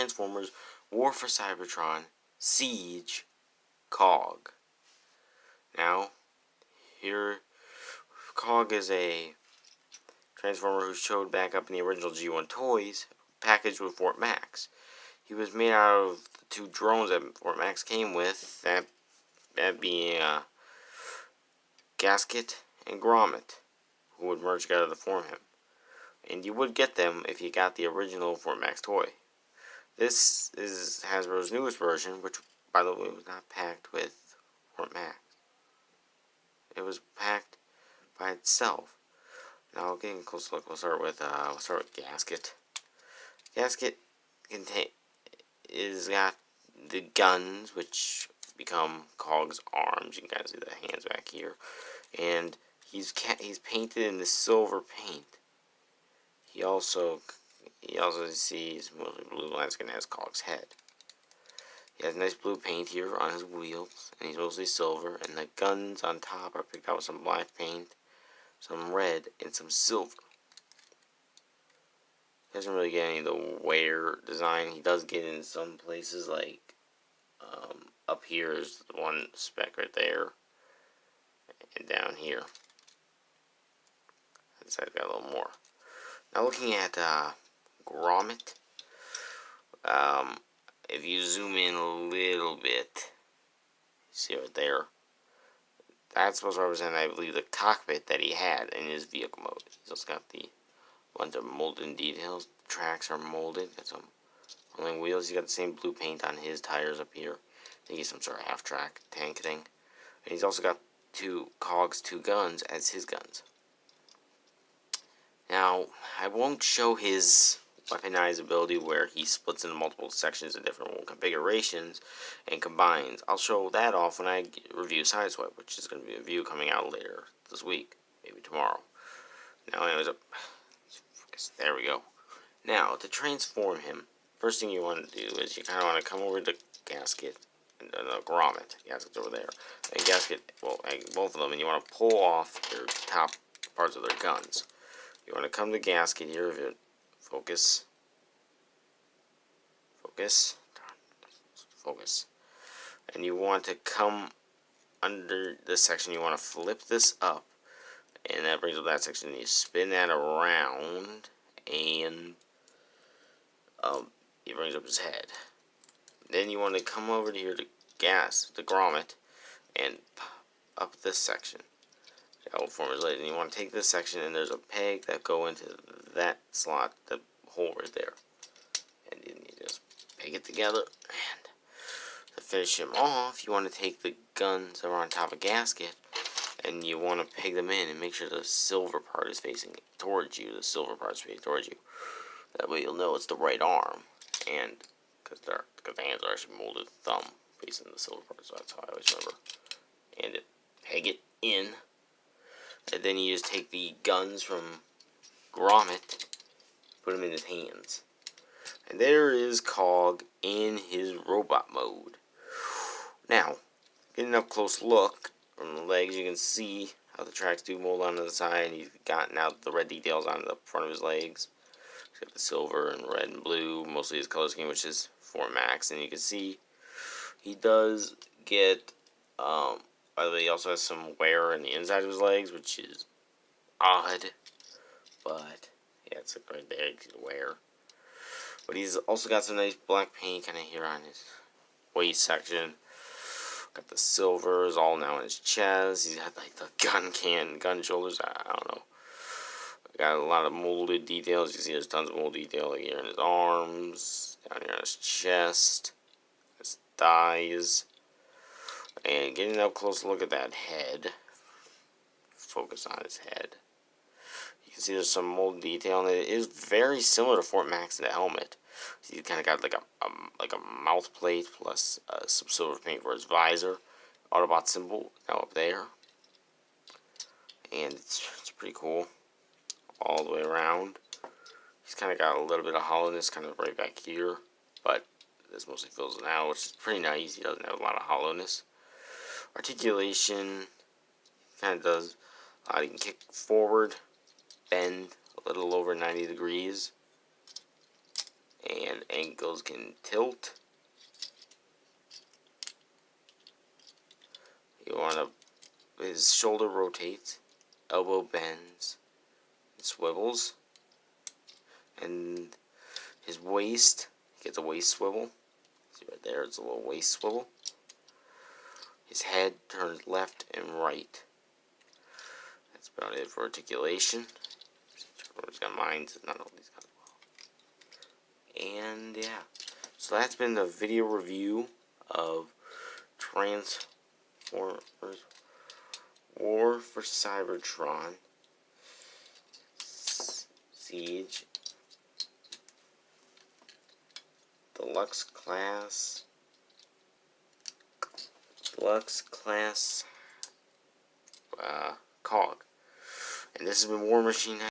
Transformers War for Cybertron Siege Cog. Now, here, Cog is a Transformer who showed back up in the original G1 toys, packaged with Fort Max. He was made out of the two drones that Fort Max came with, that being Gasket and Grommet, who would merge together to form him. And you would get them if you got the original Fort Max toy. This is Hasbro's newest version, which, by the way, was not packed with Fort Max. It was packed by itself. Now, getting a close look, we'll start with Gasket. Gasket is got the guns, which become Cog's arms. You can kind of see the hands back here, and he's painted in the silver paint. He also sees mostly blue landscape and has Cog's head. He has nice blue paint here on his wheels, and he's mostly silver. And the guns on top are picked out with some black paint, some red, and some silver. He doesn't really get any of the wear design. He does get in some places, like up here is the one speck right there, and down here. This side's got a little more. Now looking at Grommet, if you zoom in a little bit, see right there, that's supposed to represent, I believe, the cockpit that he had in his vehicle mode. He's also got the bunch of molded details. The tracks are molded. Got some rolling wheels. He's got the same blue paint on his tires up here. I think he's some sort of half-track tank thing. And he's also got Cog's two guns as his guns. Now, I won't show his weaponized ability where he splits into multiple sections in different configurations and combines. I'll show that off when I review Sideswipe, which is going to be a review coming out later this week, maybe tomorrow. Now, anyways, there we go. Now, to transform him, first thing you want to do is you kind of want to come over to Gasket and Grommet. Gasket's over there. And Gasket, well, both of them, and you want to pull off their top parts of their guns. You want to come to Gasket here, focus, and you want to come under this section. You want to flip this up, and that brings up that section. You spin that around, and it brings up his head. Then you want to come over here to Grommet, and up this section. That will form his lid. And you want to take this section, and there's a peg that go into that slot, the hole right there. And you just peg it together. And to finish him off, you want to take the guns that are on top of Gasket, and you want to peg them in and make sure the silver part is facing towards you. The silver part's facing towards you. That way you'll know it's the right arm. And because the hands are actually molded thumb facing the silver part, so that's how I always remember. And peg it in. And then you just take the guns from Grommet, put them in his hands. And there is Cog in his robot mode. Now, getting up close look from the legs, you can see how the tracks do mold onto the side, and he's gotten out the red details on the front of his legs. He's got the silver and red and blue, mostly his color scheme, which is Fort Max. And you can see he does get, by the way, he also has some wear in the inside of his legs, which is odd. But, yeah, it's like right there, you can see the wear. But he's also got some nice black paint kind of here on his waist section. Got the silvers all now on his chest. He's got like the gun shoulders. I don't know. Got a lot of molded details. You can see there's tons of mold detail here in his arms, down here on his chest, his thighs. And getting up close to look at that head. Focus on his head. You can see there's some mold detail, and it is very similar to Fort Max in the helmet. So you kind of got like a mouth plate plus some silver paint for his visor. Autobot symbol now up there, and it's pretty cool all the way around. He's kind of got a little bit of hollowness kind of right back here, but this mostly fills it out, which is pretty nice. He doesn't have a lot of hollowness. Articulation kind of does. He can kick forward, bend a little over 90 degrees, and ankles can tilt. You want to, his shoulder rotates, elbow bends, swivels, and his waist gets a waist swivel. See right there, it's a little waist swivel. His head turns left and right. That's about it for articulation. Everyone's got minds, not all these got well. And yeah, so that's been the video review of Transformers War for Cybertron Siege Deluxe Class COG. And this has been War Machine.